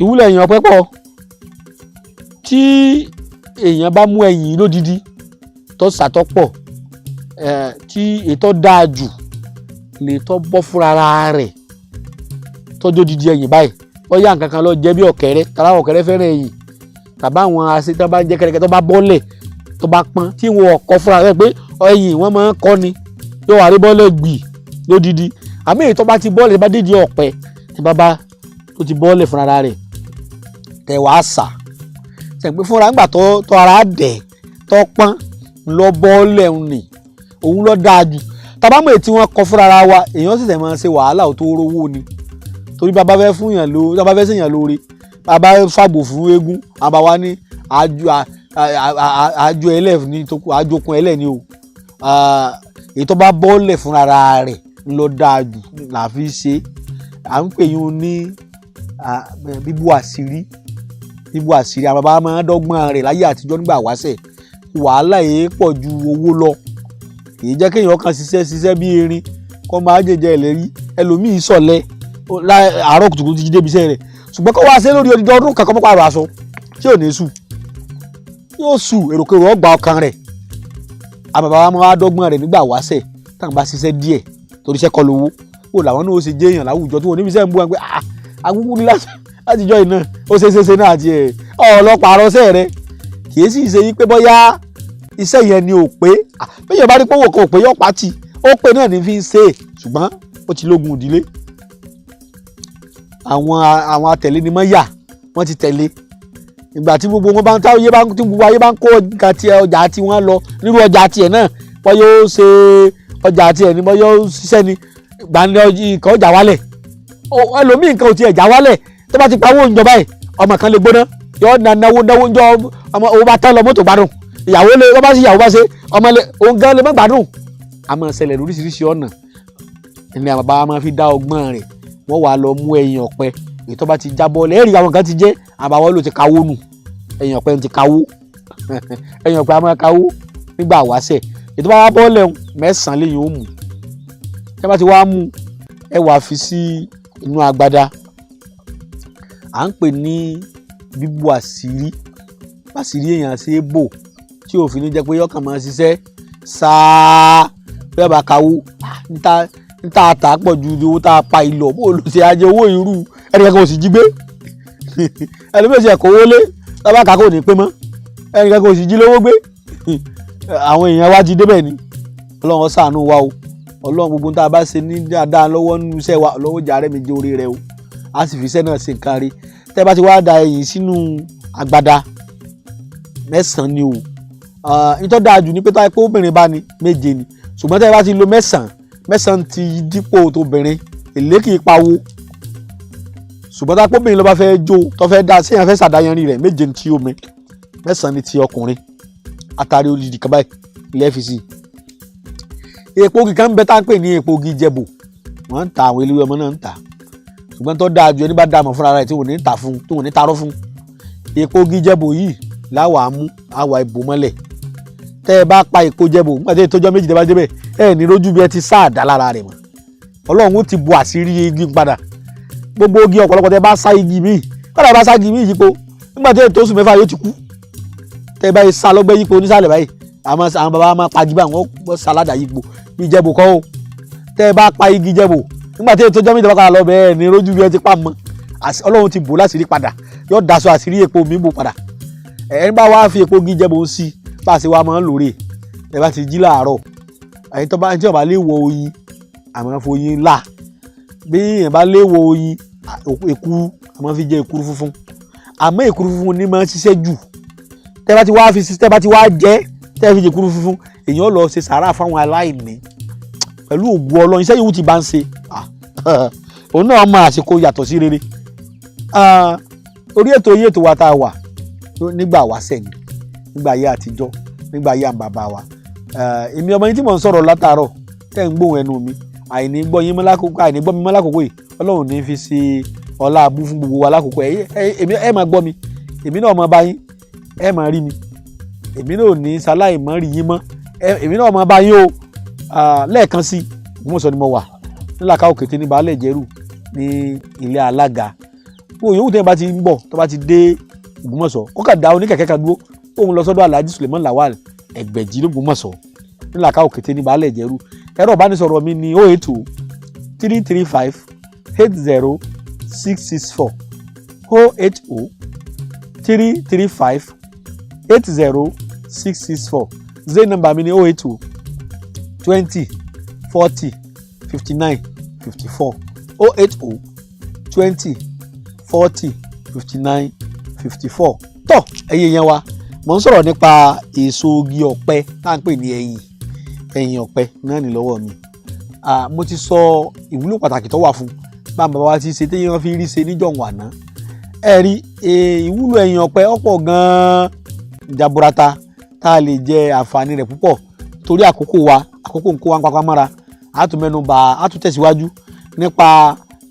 ìwúlò ẹ̀yìn ọ̀pẹ pọ̀ tí èèyàn bá mú ẹ̀yìn lódidi tó sàtọ́pọ̀ tí ètò dáa jù lè tọ́ bọ́ fúnra rẹ̀ tọ́jú odidi ẹ̀yìn báyìí wọ́n yá nǹkan kan lọ jẹ́ bí ọ̀kẹ́rẹ́ tàbá ọ̀kẹ́rẹ́ fẹ́ràn ẹ̀yìn tàbá àwọn àṣẹ tó bá jẹ́ kẹ́rẹ́kẹ́ tó bá bọ́lẹ̀ tó bá pọ́n tí wọn ọkọ̀ fúnra rẹ̀ pé ẹ̀yìn wọ́n máa ń kọ́ ni yóò wá rí bọ́lẹ̀ gbì lódidi àmì èyí tó bá ti bọ́ọ̀lẹ̀ bá dídì ọ̀pẹ tí bàbá tó ti bọ́ọ̀lẹ̀ fúnra rẹ̀ tẹ̀ wá sà sẹ̀pẹ́ fúnra ńgbà tó ara dẹ̀ tó pọ́n lọ bọ́ọ̀lẹ̀ ń nì òun lọ dáa jù tàbámọ̀ èyí tí wọ́n kọ fúnra wa èèyàn sì tẹ̀ máa ṣe wàhálà tó rówó ni torí bàbá fẹ́ fún yàn lóore bàbá fẹ́ sèyàn lóore bàbá fàgbò fún eégún àbá wa ní àjò ẹlẹ́ ní àjòkun ẹlẹ́ ni o èyí tó bá bọ́ọ̀lẹ̀ fúnra rẹ̀ lọ dáa jù là fi ṣe à ń pè yín ní bíbú àṣírí àwọn bàbá máa ń dọ́gbọ́n rẹ̀ láyé àtijọ́ nígbà wáṣẹ̀ wàhálà yìí pọ̀ ju owó lọ èyí jẹ́ kéèyàn kan ṣiṣẹ́ bí erin kọ́ máa jẹjẹ ẹlẹ́rí ẹlòmíì sọ̀lẹ̀ àárọ̀ kùtùkùtù ti débi iṣẹ́ rẹ̀ ṣùgbọ́n kó wá ṣe lórí odidi ọdún kankan mọ́ pààrọ̀ aṣọ tí ò ní sùn yóò sùn èròkèrò ọgbà ọkàn rẹ̀ àbàbà wa máa dọ́gbọ́n rẹ̀ nígbà wáṣẹ̀ táwọn bá ṣiṣẹ́ díẹ̀ torí iṣẹ́ kọ́ lówó wò làwọn náà ó ṣe jẹ́ èèyàn láwùjọ tó wọ́n níbi iṣẹ́ ń bú wọn pé agúgú ní látijọ́ iná ó ṣe náà àti ọlọ́pàá arọ́ṣẹ́ rẹ̀ kì í sì ṣe yí pé bóyá iṣẹ́ yẹn ni ò pé bẹ́ẹ̀ bá rí pé owó kan ò pé yọ̀ pátì ó pé náà ní fi ń ṣe ṣùgbọ́n ó ti lógun ìdílé àwọn atẹ̀lé ni mọ́ yà wọ́n ti tẹ̀lé ìgbà tí gbogbo wọn bá ń táwọn tí gbogbo ayé bá ń kó ọjà tí wọ́n lọ nírú ọjà tiẹ̀ náà wọ́n yóò ṣe ọjà tiẹ̀ ni wọ́n yóò ṣiṣẹ́ ni gbàǹdẹ̀ nǹkan ọjà wálẹ̀ ẹlòmíì nǹkan ò tiẹ̀ já wálẹ̀ tó bá ti pa owó ìjọba ẹ̀ ọmọ kan lè gbóná yọ náwó ńjọ ọmọ owó bá tán lọ mọ́tò gbádùn ìyàwó lè wọ́n bá sí ìyàwó bá ṣe ọmọ lè òun gan lè má gbádùn àmọ́ ṣẹlẹ̀ lóríṣiríṣi ọ̀nà ilé àbàbà wa máa fi dá ọgbọ́n rẹ̀ wọ́n wà lọ mú ẹ̀yìn ọ̀pẹ èyí tó bá ti jábọ́ lẹ́rìí àwọn kan ti jẹ́ àbàwọ́ ló ti kawó nù ẹ̀yìn ọ̀pẹ ti kawó ẹ̀yìn ọ̀pẹ a máa kawó nígbà wáṣẹ̀ èyí tó bá wá bọ́ọ̀lẹ̀ mẹ́sàn-án lẹ́yìn ó mú ẹ bá ti wá mú ẹ wà fi sí inú agbada à ń pè ní bíbú àṣírí èèyàn ṣe é bò tí òfin ní jẹ́ pé yọkàn máa ṣiṣẹ́ sáá bẹ́ẹ̀ bá kawó níta àtà pọ̀ ju owó tá a pa ìlọ̀ bó ló ṣe ajé owó irú ẹnìkan kò sì jí gbé ẹlòmíì kò wọlé lábá kàkó ní pé mọ́ ẹnìkan kò sì jí lówó gbé àwọn èèyàn wá ti débẹ̀ ni ọlọ́run ṣàánú wa o ọlọ́run gbogbo tá a bá ṣe ní dáadáa lọ́wọ́ nínú iṣẹ́ wa lọ́wọ́ jà rẹ̀ méje orí rẹ̀ o a sì fi iṣẹ́ náà ṣe nǹkan rí tẹ́ bá ti wá da ẹ̀yìn sínú agbada mẹ́sàn-án ni o nítorí dáa jù ní pé táyà pé obìnrin bá ní méje ni ṣùgbọ́n tẹ́ bá ti lo mẹ́sàn-án ti dípò tóbìnrin èlé kì í pawó ṣùgbọ́n táyà pé obìnrin ló bá fẹ́ jó tó fẹ́ dá séèyàn fẹ́ ṣàdáyanrí rẹ̀ méje ni ti omi mẹ́sàn-án ni ti ọkùnrin àtàrí olùdí kan báyìí ilé fi sí epo igi kan ń bẹ tá à ń pè ní epo igi jẹ̀bù wọ́n ń ta àwọn eléwé ọmọ náà ń ta ṣùgbọ́n tó dáa ju ẹni bá dáa mọ̀ fúnra rẹ̀ tí wọ́n ní ta fún tí wọ́n ní tarọ́ fún epo igi jẹ̀bù yìí láwàá mú àwà ìbò mọ́lẹ̀ tẹ́ ẹ bá pa epo jẹ̀bù nígbà tí ìtọ́jọ́ méjì tẹ́ bá débẹ̀ ẹ ní rójú bí ẹ ti sáàdá lára rẹ̀ mọ́ ọlọ́run ó ti bu àṣírí igi padà gbogbo igi ọ̀pọ̀lọpọ̀ tẹ́ bá sá igi míì kọ́dà bá sá igi míì yípo nígbà tí ètò oṣù mẹ́fà yóò ti kú tẹ́ bá sá lọ́gbẹ́ yípo nísàlẹ̀ báyìí àwọn bàbá máa pa jìbá wọ́n sàládà yípo bí jẹ̀bù kọ́ o tẹ́ ẹ bá pa igi jẹ̀bù nígbà tí ètò ọjọ́ méjì tẹ́ bá kọ́ra lọ bẹ́ẹ̀ ní rójú bí ẹ ti pa mọ́ ọlọ́run ti bò láṣìírí padà yóò daṣọ àṣírí epo mi bò padà ẹni bá wá fi epo igi jẹ̀bù sí bá a ṣe wá máa ń lòrè ẹ bá ti jí láàárọ̀ ẹni tó bá lè wọ oyin àmọ́ foyin là bí èèyàn bá lè wọ oyin èkuru àmọ́ fi jẹ èkuru funfun àmọ́ èkuru funfun ní máa ń ṣiṣẹ́ jù tẹ́ bá ti wá fi tẹ́ bá ti wá jẹ́ tẹ́ fi jẹ èkuru funfun èèyàn lọ ṣe sàárà fáwọn aláìní pẹ̀lú ògùn Ọlọ́run iṣẹ́ yòówù ti bá ń ṣe òun náà máa àsìkò yàtọ̀ sí rere orí ètò yìí ètò wa tá a wà nígbà wáṣẹ̀ ni nígbà ayé àtijọ́ nígbà ayé àǹbàbà wa èmi ọmọ yín tí mò ń sọ̀rọ̀ látàárọ̀ tẹ́ ń gbóhùn ẹnu mi àìní gbọ́ mi mọ́ lákòókò yìí Ọlọ́run ní fi ṣe ọlá abú fún gbogbo wa lákòókò ẹ máa gbọ́ mi èmi náà máa bá yín ẹ máa rí mi èmi náà ò ní sáláì mọ́ rí yín mọ́ èmi náà máa bá yín o lẹ́ẹ̀kan sí Ògbómọ̀ṣọ́ ni mo wà nílàkà òkété ní baálẹ̀ ìjẹ́rù ní ilé alága wo yòówù tẹ́yìn bá ti ń bọ̀ tó bá ti dé Ògbómọ̀ṣọ́ kọ́kà dá oníkẹ̀kẹ́ kan dúró òun lọ sọ́dọ̀ Alhaji Suleiman Lawal Ẹgbẹ̀jì l'Ògbómọ̀ṣọ́ nílàkà òkété ní baálẹ̀ ìjẹ̀rú. ẹ̀rọ ìbánisọ̀rọ̀ mi ni 080 335 80664 080 335 80664. Zain number mi ni 080 20 40 59 54 080 20 40 59 54. tọ́ ẹ̀yin yẹn wa mo ń sọ̀rọ̀ nípa èso igi ọ̀pẹ tá à ń pè ní ẹ̀yìn ọ̀pẹ náà ní lọ́wọ́ mi. mo ti sọ ìwúlò pàtàkì tó wà fún bàbá wa ti ṣe téyàn wọn fi rí ṣe níjọ̀hún àná. ẹ rí ìwúlò ẹ̀yìn ọ̀pẹ ọ̀pọ̀ gan-an jaburata tá a lè jẹ àǹfààní rẹ̀ púpọ̀ torí àkókò ń kó wa ń papá mọ́ra a tún mẹ́nu bà á tún tẹ̀síwájú nípa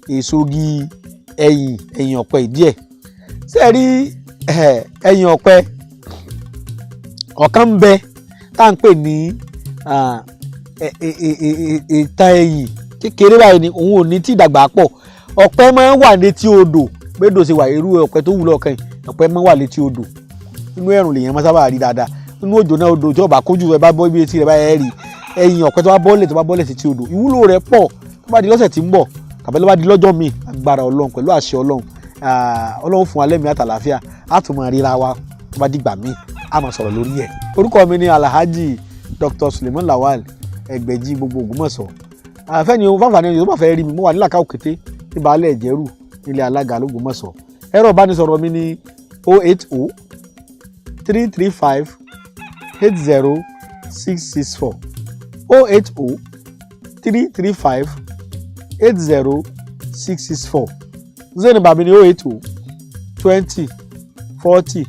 èso igi ẹ̀yìn ọ̀pẹ díẹ̀. ṣé ẹ rí ẹ̀yìn ọ̀pẹ ọ̀kan ń bẹ tá à ń pè ní ìta ẹ̀yìn kékeré báyìí ni òun ò ní tí ìdàgbà pọ̀. ọ̀pẹ máa ń wà létí odò gbẹ́dọ̀ ṣe wà irú ọ̀pẹ tó wúlò ọ̀kan yìí ọ̀pẹ máa ń wà létí odò inú ẹ̀rùn lèèyàn máa sábà rí dáadáa inú òjò náà odò tí ọba kójú ẹ bá bọ́ ibi etí rẹ báyẹn rí ẹ̀yìn ọ̀pẹ tó bá bọ́lẹ̀ títí odò ìwúlò rẹ̀ pọ̀ tó bá di lọ́sẹ̀ tí ń bọ̀ tàbí ló bá di lọ́jọ́ míì agbára Ọlọ́run pẹ̀lú àṣẹ Ọlọ́run fún wa lẹ́mìí àtàlàáfíà á tún máa ríra wa tó bá dìgbà míì á máa sọ̀rọ̀ lórí ẹ̀. orúkọ mi ni Alhaji Dr. Suleiman Lawal Ẹgbẹ̀jì gbogbo Ògbómọ̀ṣọ́. fẹ́ni fáfàní ẹni tó bá fẹ́ rí mi mo wà nílàkà òkété ní baálẹ̀ ìjẹ̀rú nílé alága l'Ògbómọ̀ṣọ́. ẹ̀rọ ìbánisọ̀rọ̀ mi ni 080 335 80664 080 335 80664. Zain number mi ni 080 20 40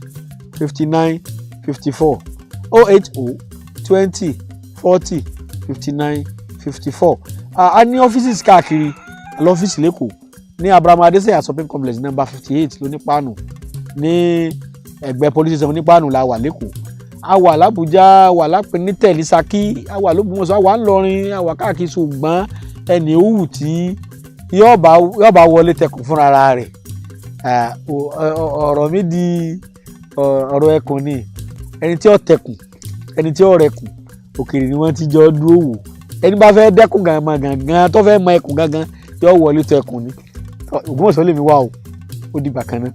59 54 080 20 40 59 54. a ní ọ́fíìsì káàkiri àlọ́ ọ́fíìsì lẹ́kọ̀ọ́ ní Abraham Adesanya shopping complex number 58 lónípàánù ní ẹgbẹ́ police station nípàánù la wà lẹ́kọ̀ọ́. a wà l'Àbújá, a wà lápẹ̀nítẹ̀ ní Ṣakí, a wà l'Ògbómọ̀ṣọ́, a wà ńlọrin, a wà káàkiri ṣùgbọ́n ẹni òwú tí yóò bá wọlé tẹkùn fúnra rẹ̀. ọ̀rọ̀ mi di ọ̀rọ̀ ẹkùn ni ẹni tí ó tẹkùn ẹni tí ó rẹkùn òkèèrè ni wọ́n ti jọ dúró wò. ẹni bá fẹ́ dẹ́kun gangan tó fẹ́ mọ ẹkùn gangan yóò wọlé tẹkùn ni. Ògbómọ̀ṣọ́ lèmi wà o ó dìgbà kan náà.